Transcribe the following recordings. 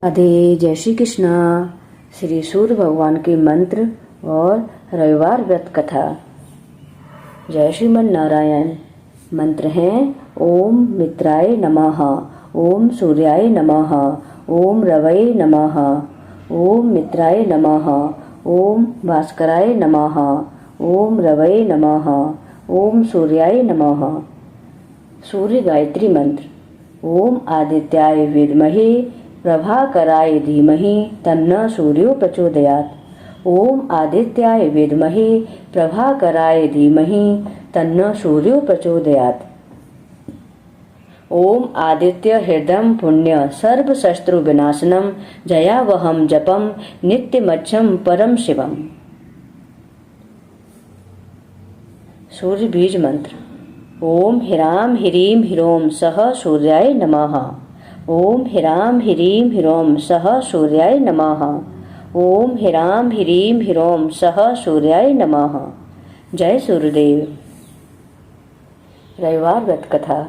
राधे। जय श्री कृष्णा। श्री सूर्य भगवान के मंत्र और रविवार व्रत कथा। जय श्रीमन नारायण। मंत्र हैं ओम मित्राय नमः, ओम सूर्याय नमः, ओम रवये नमः, ओम मित्राय नमः, ओम भास्कराय नमः, ओम रवये नमः, ओम सूर्याय नमः। सूर्य गायत्री मंत्र। ओम आदित्याय विद्महे प्रभाकराय धीमहि तन्नः सूर्यो प्रचोदयात्। ओम आदित्याय विद्महे प्रभाकराय धीमहि तन्नः सूर्यो प्रचोदयात्। ओम आदित्य हृदयं पुण्य सर्व शत्रु विनाशनम जयावहम जपम नित्यमच्छम परम शिवम। सूर्य बीज मंत्र। ओम ह्रां ह्रीं ह्रों सः सूर्याय नमः। ओम ह्रां ह्रीं ह्रों सः सूर्याय नमः। ओम ह्रां ह्रीं ह्रों सः सूर्याय नमः। जय सूर्यदेव। रविवार व्रत कथा।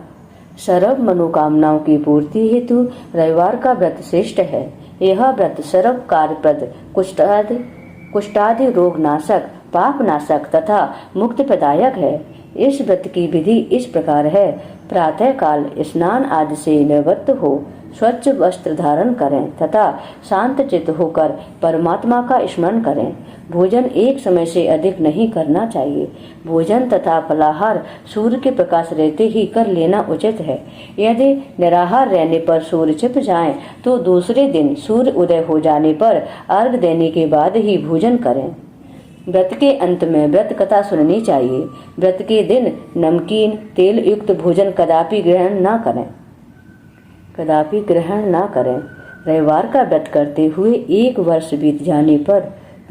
सर्व मनोकामनाओं की पूर्ति हेतु रविवार का व्रत श्रेष्ठ है। यह व्रत सर्व कार्यप्रद, कुष्ठादि रोग नाशक, पाप नाशक तथा मुक्ति प्रदायक है। इस व्रत की विधि इस प्रकार है। प्रातः काल स्नान आदि से निवृत्त हो स्वच्छ वस्त्र धारण करें तथा शांत चित्त होकर परमात्मा का स्मरण करें। भोजन एक समय से अधिक नहीं करना चाहिए। भोजन तथा फलाहार सूर्य के प्रकाश रहते ही कर लेना उचित है। यदि निराहार रहने पर सूर्य छिप जाए तो दूसरे दिन सूर्य उदय हो जाने पर अर्घ देने के बाद ही भोजन करें। व्रत के अंत में व्रत कथा सुननी चाहिए। व्रत के दिन नमकीन तेल युक्त भोजन कदापि ग्रहण न करें। रविवार का व्रत करते हुए 1 वर्ष बीत जाने पर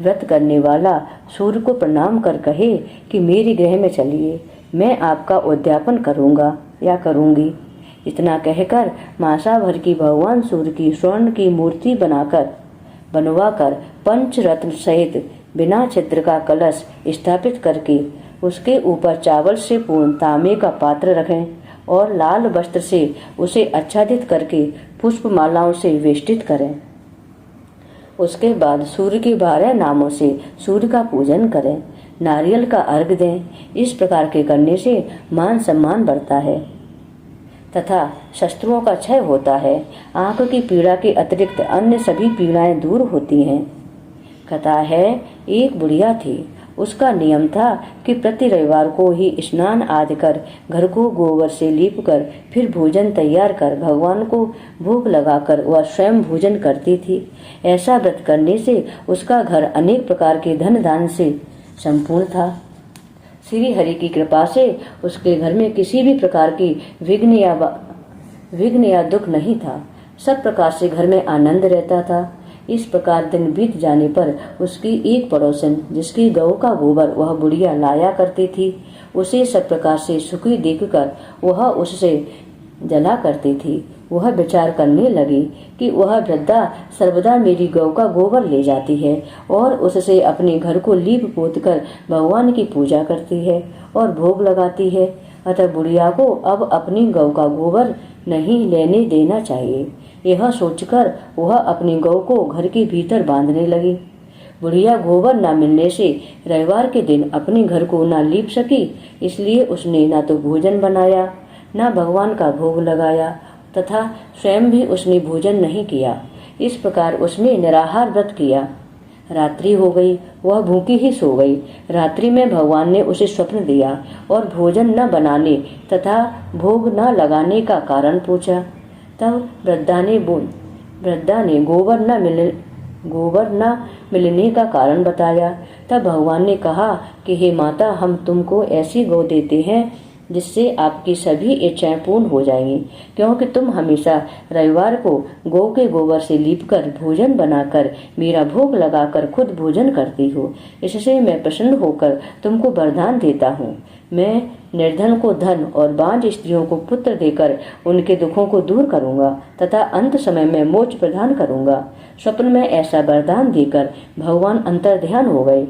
व्रत करने वाला सूर्य को प्रणाम कर कहे कि मेरे गृह में चलिए, मैं आपका उद्यापन करूंगा या करूंगी। इतना कहकर मासा भर की भगवान सूर्य की स्वर्ण की मूर्ति बनवाकर पंचरत्न सहित बिना छिद्र का कलश स्थापित करके उसके ऊपर चावल से पूर्ण तांबे का पात्र रखें और लाल वस्त्र से उसे आच्छादित करके पुष्प मालाओं से वेष्टित करें। उसके बाद सूर्य के 12 नामों से सूर्य का पूजन करें, नारियल का अर्घ दें। इस प्रकार के करने से मान सम्मान बढ़ता है तथा शत्रुओं का क्षय होता है। आंख की पीड़ा के अतिरिक्त अन्य सभी पीड़ाएं दूर होती हैं। कथा है, एक बुढ़िया थी। उसका नियम था कि प्रति रविवार को ही स्नान आदि कर घर को गोबर से लीप कर फिर भोजन तैयार कर भगवान को भोग लगाकर वह स्वयं भोजन करती थी। ऐसा व्रत करने से उसका घर अनेक प्रकार के धन दान से संपूर्ण था। श्री हरि की कृपा से उसके घर में किसी भी प्रकार की विघ्न या दुख नहीं था। सब प्रकार से घर में आनंद रहता था। इस प्रकार दिन बीत जाने पर उसकी एक पड़ोसन, जिसकी गौ का गोबर वह बुढ़िया लाया करती थी, उसे सब प्रकार से सुखी देखकर वह उससे जला करती थी। वह विचार करने लगी कि वह वृद्धा सर्वदा मेरी गौ का गोबर ले जाती है और उससे अपने घर को लीप पोत कर भगवान की पूजा करती है और भोग लगाती है। अतः बुढ़िया को अब अपनी गौ का गोबर नहीं लेने देना चाहिए। यह सोचकर वह अपनी गौ को घर के भीतर बांधने लगी। बुढ़िया गोबर न मिलने से रविवार के दिन अपने घर को न लीप सकी, इसलिए उसने न तो भोजन बनाया न भगवान का भोग लगाया तथा स्वयं भी उसने भोजन नहीं किया। इस प्रकार उसने निराहार व्रत किया। रात्रि हो गई, वह भूखी ही सो गई। रात्रि में भगवान ने उसे स्वप्न दिया और भोजन न बनाने तथा भोग न लगाने का कारण पूछा। तब वृद्धा ने गोबर न मिलने का कारण बताया। तब भगवान ने कहा कि हे माता, हम तुमको ऐसी गौ देते हैं जिससे आपकी सभी इच्छाएं पूर्ण हो जाएंगी, क्योंकि तुम हमेशा रविवार को गौ के गोबर से लीपकर भोजन बनाकर मेरा भोग लगाकर खुद भोजन करती हो। इससे मैं प्रसन्न होकर तुमको वरदान देता हूँ। मैं निर्धन को धन और बांझ स्त्रियों को पुत्र देकर उनके दुखों को दूर करूंगा तथा अंत समय में मोक्ष प्रदान करूंगा। स्वप्न में ऐसा वरदान देकर भगवान अंतर्ध्यान हो गए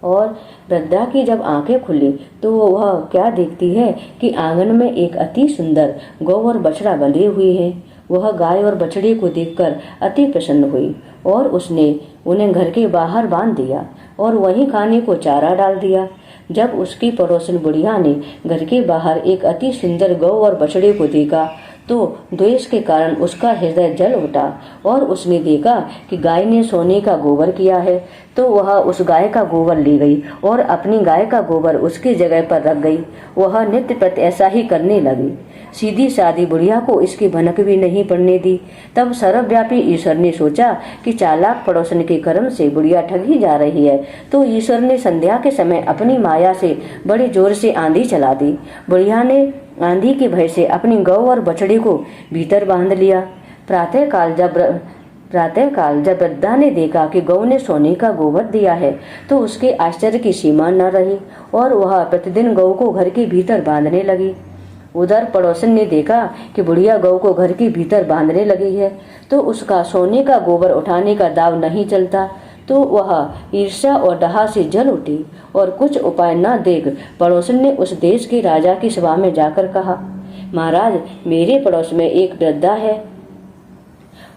और वृद्धा की जब आंखें खुली तो वह क्या देखती है कि आंगन में एक अति सुंदर गौ और बछड़ा बंधे हुए हैं वह गाय और बछड़े को देखकर अति प्रसन्न हुई और उसने उन्हें घर के बाहर बांध दिया और वहीं खाने को चारा डाल दिया। जब उसकी पड़ोसन बुढ़िया ने घर के बाहर एक अति सुंदर गौ और बछड़े को देखा तो द्वेष के कारण उसका हृदय जल उठा और उसने देखा कि गाय ने सोने का गोबर किया है, तो वह उस गाय का गोबर ले गई और अपनी गाय का गोबर उसकी जगह पर रख गई। वह नित्य प्रति ऐसा ही करने लगी। सीधी सादी बुढ़िया को इसकी भनक भी नहीं पड़ने दी। तब सर्वव्यापी ईश्वर ने सोचा कि चालाक पड़ोसन के कर्म से बुढ़िया ठगी जा रही है, तो ईश्वर ने संध्या के समय अपनी माया से बड़े जोर से आंधी चला दी। बुढ़िया ने आंधी के भय से अपनी गौ और बछड़े को भीतर बांध लिया। प्रातःकाल जब वृद्धा ने देखा कि गौ ने सोने का गोबर दिया है, तो उसके आश्चर्य की सीमा न रही और वह प्रतिदिन गौ को घर के भीतर बांधने लगी। उधर पड़ोसन ने देखा कि बुढ़िया गौ को घर के भीतर बांधने लगी है, तो उसका सोने का गोबर उठाने का दाव नहीं चलता, तो वह ईर्ष्या और डहा से जल उठी और कुछ उपाय न देख पड़ोसन ने उस देश के राजा की सभा में जाकर कहा, महाराज, मेरे पड़ोस में एक वृद्धा है।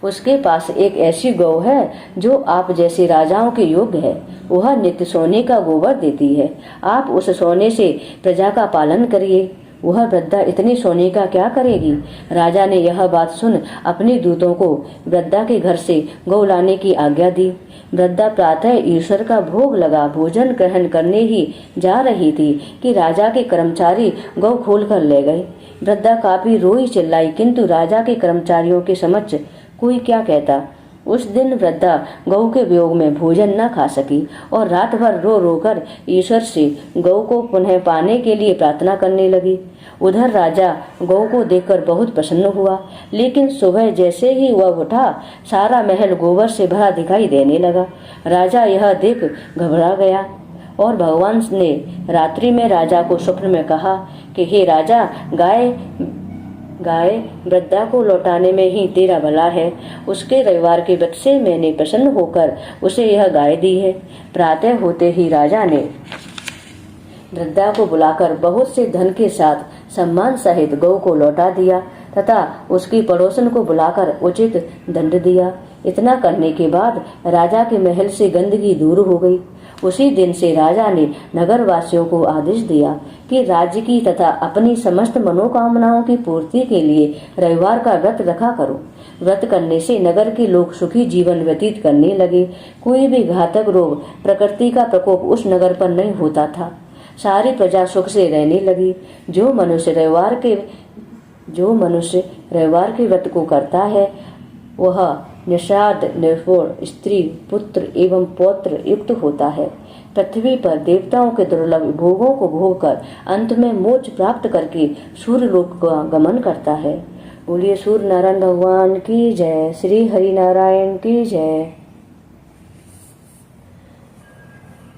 उसके पास एक ऐसी गौ है जो आप जैसे राजाओं के योग्य है। वह नित्य सोने का गोबर देती है। आप उस सोने से प्रजा का पालन करिए। वह वृद्धा इतनी सोने का क्या करेगी? राजा ने यह बात सुन अपने दूतों को वृद्धा के घर से गौ लाने की आज्ञा दी। वृद्धा प्रातः ईश्वर का भोग लगा भोजन ग्रहण करने ही जा रही थी कि राजा के कर्मचारी गौ खोल कर ले गए। वृद्धा काफी रोई चिल्लाई, किंतु राजा के कर्मचारियों के समक्ष कोई क्या कहता। उस दिन वृद्धा गौ के वियोग में भोजन न खा सकी और रात भर रो रो कर ईश्वर से गौ को पुनः पाने के लिए प्रार्थना करने लगी। उधर राजा गौ को देखकर बहुत प्रसन्न हुआ, लेकिन सुबह जैसे ही वह उठा, सारा महल गोबर से भरा दिखाई देने लगा। राजा यह देख घबरा गया और भगवान ने रात्रि में राजा को स्वप्न में कहा कि हे राजा, गाय वृद्धा को लौटाने में ही तेरा भला है। उसके रविवार के व्रत से मैंने प्रसन्न होकर उसे यह गाय दी है। प्रातः होते ही राजा ने वृद्धा को बुलाकर बहुत से धन के साथ सम्मान सहित गौ को लौटा दिया तथा उसकी पड़ोसन को बुलाकर उचित दंड दिया। इतना करने के बाद राजा के महल से गंदगी दूर हो गई। उसी दिन से राजा ने नगर वासियों को आदेश दिया कि राज्य की तथा अपनी समस्त मनोकामनाओं की पूर्ति के लिए रविवार का व्रत रखा करो। व्रत करने से नगर के लोग सुखी जीवन व्यतीत करने लगे। कोई भी घातक रोग, प्रकृति का प्रकोप उस नगर पर नहीं होता था। सारी प्रजा सुख से रहने लगी। जो मनुष्य रविवार के व्रत को करता है, वह निषाद, निर्भोर, स्त्री, पुत्र एवं पौत्र युक्त होता है। पृथ्वी पर देवताओं के दुर्लभ भोगों को भोगकर अंत में मोक्ष प्राप्त करके सूर्य लोक का गमन करता है। बोलिए सूर्य नारायण भगवान की जय। श्री हरि नारायण की जय।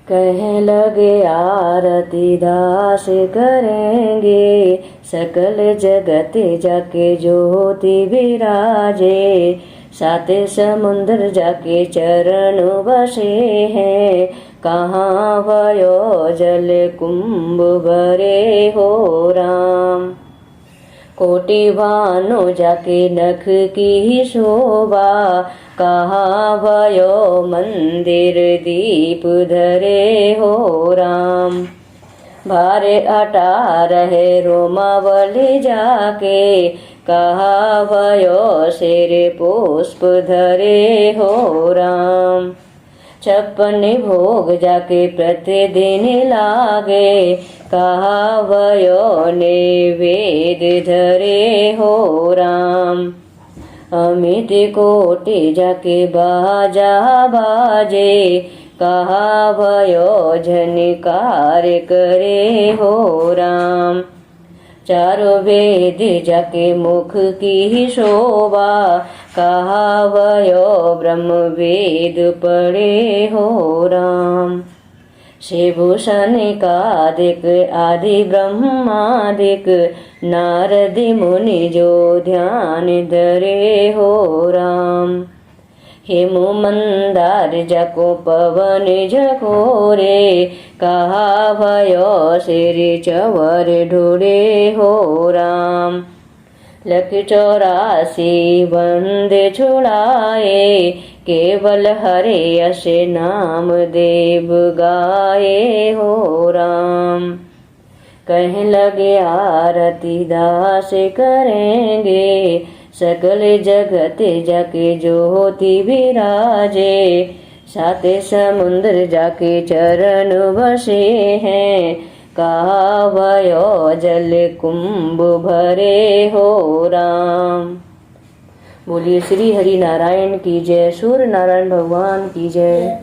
कह लगे आरती दास करेंगे, सकल जगत जाके ज्योति विराजे। सात समुद्र जाके चरण बसे हैं, कहाँ भयो जल कुंभ भरे हो राम। कोटि भानु जाके नख की शोभा, कहाँ भयो मंदिर दीप धरे हो राम। भारे हटा रहे रोमावली जाके, कहा भयो सिर पुष्प धरे हो राम। छप्पन भोग जाके प्रतिदिन लागे, कहा भयो नैवेद्य धरे हो राम। अमित कोटि जाके बाजा बाजे, कहा भयो झनकार करे हो राम। चारों वेद जाके मुख की शोभा, कहा भयो ब्रह्म वेद पढ़े हो राम। शिवभूषण कादिक आदि ब्रह्मादिक, नारद मुनि जो ध्यान धरे हो राम। हेमु मंदार जको पवन झकोरे, कहा भयो सिर चवर ढूढ़े हो राम। लख 84 बंदे छुड़ाए, केवल हरे यश नाम देव गाए हो राम। कह लगे आरती दास करेंगे, सकल जगत जाके ज्योति विराजे। साते समुद्र जाके चरण बसे हैं, कहा भयो जल कुंभ भरे हो राम। बोलिए श्री हरि नारायण की जय, सूर्य नारायण भगवान की जय।